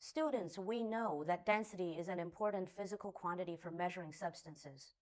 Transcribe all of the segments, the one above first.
Students, we know that density is an important physical quantity for measuring substances.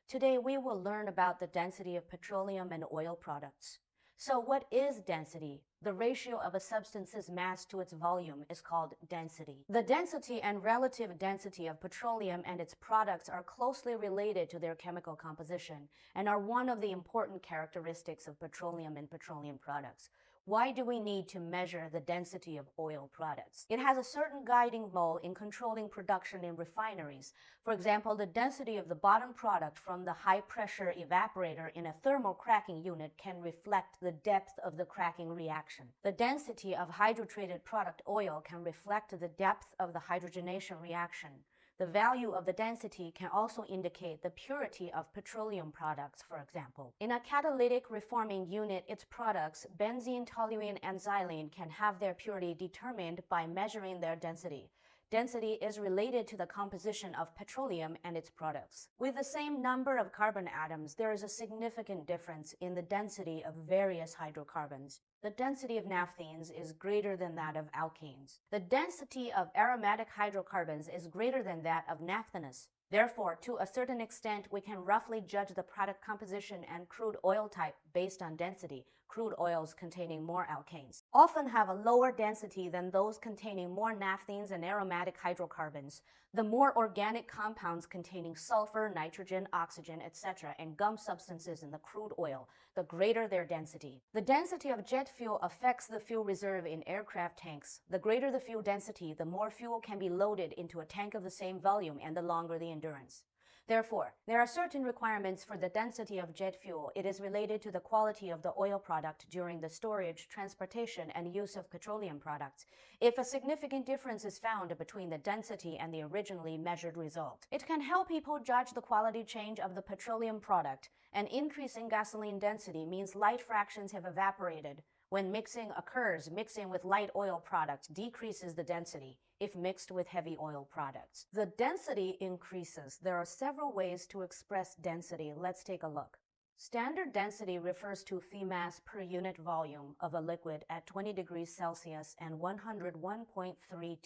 Today, we will learn about the density of petroleum and oil products. So what is density? The ratio of a substance's mass to its volume is called density. The density and relative density of petroleum and its products are closely related to their chemical composition and are one of the important characteristics of petroleum and petroleum products. Why do we need to measure the density of oil products? It has a certain guiding role in controlling production in refineries. For example, the density of the bottom product from the high-pressure evaporator in a thermal cracking unit can reflect the depth of the cracking reaction. The density of hydrotreated product oil can reflect the depth of the hydrogenation reaction. The value of the density can also indicate the purity of petroleum products, for example. In a catalytic reforming unit, its products, benzene, toluene, and xylene, can have their purity determined by measuring their density. Density is related to the composition of petroleum and its products. With the same number of carbon atoms, there is a significant difference in the density of various hydrocarbons. The density of naphthenes is greater than that of alkanes. The density of aromatic hydrocarbons is greater than that of naphthenous. Therefore, to a certain extent, we can roughly judge the product composition and crude oil type based on density. Crude oils containing more alkanes often have a lower density than those containing more naphthenes and aromatic hydrocarbons. The more organic compounds containing sulfur, nitrogen, oxygen, etc., and gum substances in the crude oil, the greater their density. The density of jet fuel affects the fuel reserve in aircraft tanks. The greater the fuel density, the more fuel can be loaded into a tank of the same volume and the longer the endurance. Therefore, there are certain requirements for the density of jet fuel. It is related to the quality of the oil product during the storage, transportation, and use of petroleum products. If a significant difference is found between the density and the originally measured result, it can help people judge the quality change of the petroleum product. An increase in gasoline density means light fractions have evaporated. When mixing occurs, mixing with light oil products decreases the density if mixed with heavy oil products. The density increases. There are several ways to express density. Let's take a look. Standard density refers to the mass per unit volume of a liquid at 20 degrees Celsius and 101.32.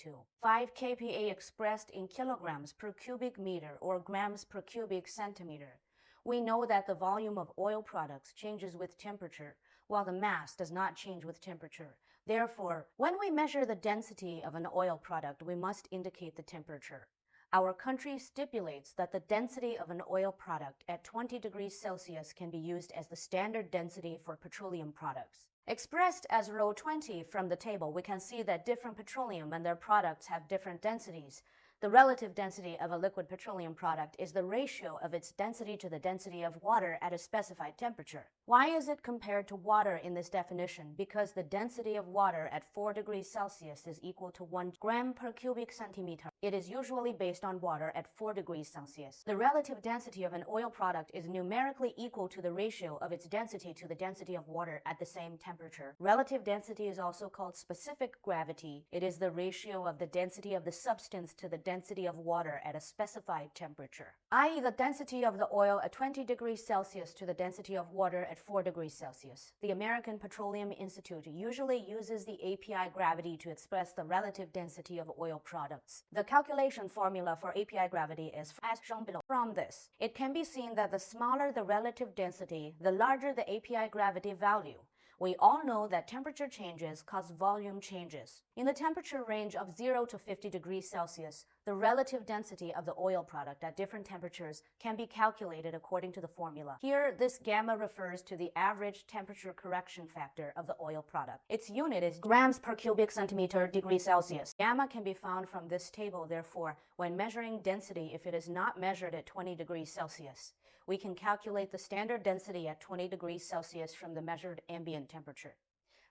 5 kPa expressed in kilograms per cubic meter or grams per cubic centimeter. We know that the volume of oil products changes with temperature, while the mass does not change with temperature. Therefore, when we measure the density of an oil product, we must indicate the temperature. Our country stipulates that the density of an oil product at 20 degrees Celsius can be used as the standard density for petroleum products. Expressed as ρ 20 from the table, we can see that different petroleum and their products have different densities. The relative density of a liquid petroleum product is the ratio of its density to the density of water at a specified temperature. Why is it compared to water in this definition? Because the density of water at 4 degrees Celsius is equal to 1 gram per cubic centimeter. It is usually based on water at 4 degrees Celsius. The relative density of an oil product is numerically equal to the ratio of its density to the density of water at the same temperature. Relative density is also called specific gravity. It is the ratio of the density of the substance to the density of water at a specified temperature, i.e. the density of the oil at 20 degrees Celsius to the density of water at 4 degrees Celsius. The American Petroleum Institute usually uses the API gravity to express the relative density of oil products. The calculation formula for API gravity is as shown below. From this, it can be seen that the smaller the relative density, the larger the API gravity value. We all know that temperature changes cause volume changes. In the temperature range of 0 to 50 degrees Celsius, the relative density of the oil product at different temperatures can be calculated according to the formula. Here, this gamma refers to the average temperature correction factor of the oil product. Its unit is grams per cubic centimeter degree Celsius. Gamma can be found from this table. Therefore, when measuring density, if it is not measured at 20 degrees Celsius, we can calculate the standard density at 20 degrees Celsius from the measured ambient temperature.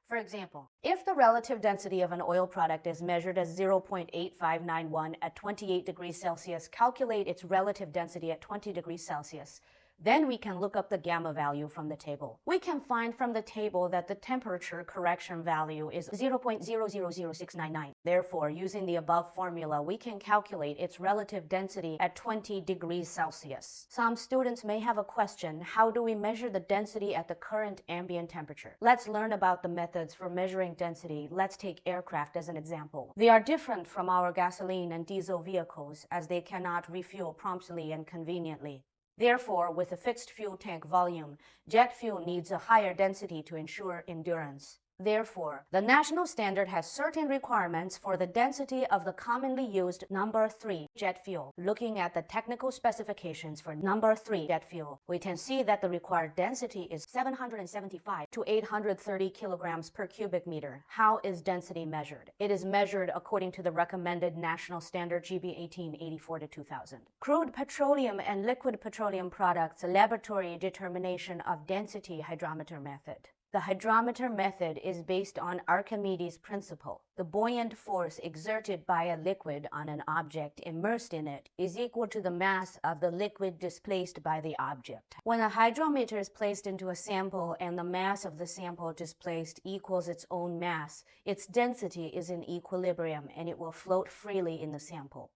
For example, if the relative density of an oil product is measured as 0.8591 at 28 degrees Celsius, calculate its relative density at 20 degrees Celsius. Then we can look up the gamma value from the table. We can find from the table that the temperature correction value is 0.000699. Therefore, using the above formula, we can calculate its relative density at 20 degrees Celsius. Some students may have a question: how do we measure the density at the current ambient temperature? Let's learn about the methods for measuring density. Let's take aircraft as an example. They are different from our gasoline and diesel vehicles as they cannot refuel promptly and conveniently. Therefore, with a fixed fuel tank volume, jet fuel needs a higher density to ensure endurance. Therefore, the national standard has certain requirements for the density of the commonly used number 3 jet fuel. Looking at the technical specifications for number 3 jet fuel, we can see that the required density is 775 to 830 kilograms per cubic meter. How is density measured? It is measured according to the recommended national standard GB 1884 to 2000. Crude petroleum and liquid petroleum products laboratory determination of density hydrometer method. The hydrometer method is based on Archimedes' principle. The buoyant force exerted by a liquid on an object immersed in it is equal to the mass of the liquid displaced by the object. When a hydrometer is placed into a sample and the mass of the sample displaced equals its own mass, its density is in equilibrium and it will float freely in the sample.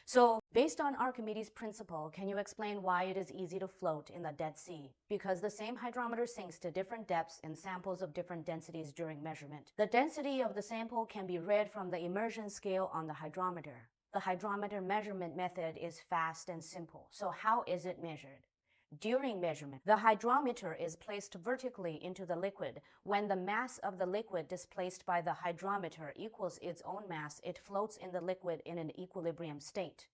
So, based on Archimedes' principle, can you explain why it is easy to float in the Dead Sea? Because the same hydrometer sinks to different depths in samples of different densities during measurement. The density of the sample can be read from the immersion scale on the hydrometer. The hydrometer measurement method is fast and simple. So how is it measured? During measurement, the hydrometer is placed vertically into the liquid. When the mass of the liquid displaced by the hydrometer equals its own mass, it floats in the liquid in an equilibrium state.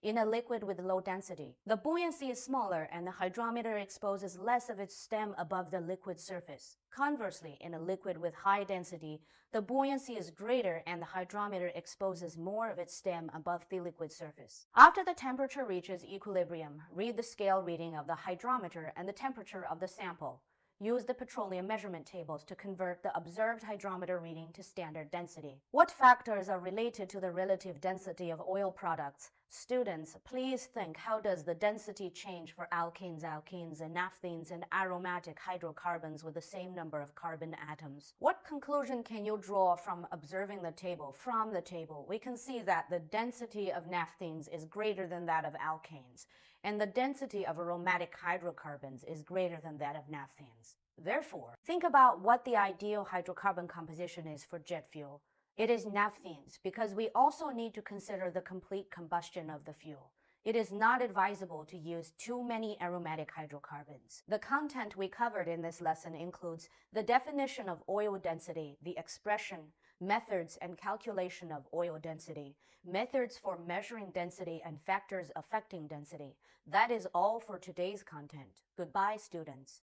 In a liquid with low density, the buoyancy is smaller and the hydrometer exposes less of its stem above the liquid surface. Conversely, in a liquid with high density, the buoyancy is greater and the hydrometer exposes more of its stem above the liquid surface. After the temperature reaches equilibrium, read the scale reading of the hydrometer and the temperature of the sample. Use the petroleum measurement tables to convert the observed hydrometer reading to standard density. What factors are related to the relative density of oil products? Students, please think, how does the density change for alkenes, and naphthalene and aromatic hydrocarbons with the same number of carbon atoms? What conclusion can you draw from observing the table? From the table, we can see that the density of naphthenes is greater than that of alkanes, and the density of aromatic hydrocarbons is greater than that of naphthenes. Therefore, think about what the ideal hydrocarbon composition is for jet fuel. It is naphthenes, because we also need to consider the complete combustion of the fuel. It is not advisable to use too many aromatic hydrocarbons. The content we covered in this lesson includes the definition of oil density, the expression, methods and calculation of oil density, methods for measuring density and factors affecting density. That is all for today's content. Goodbye, students.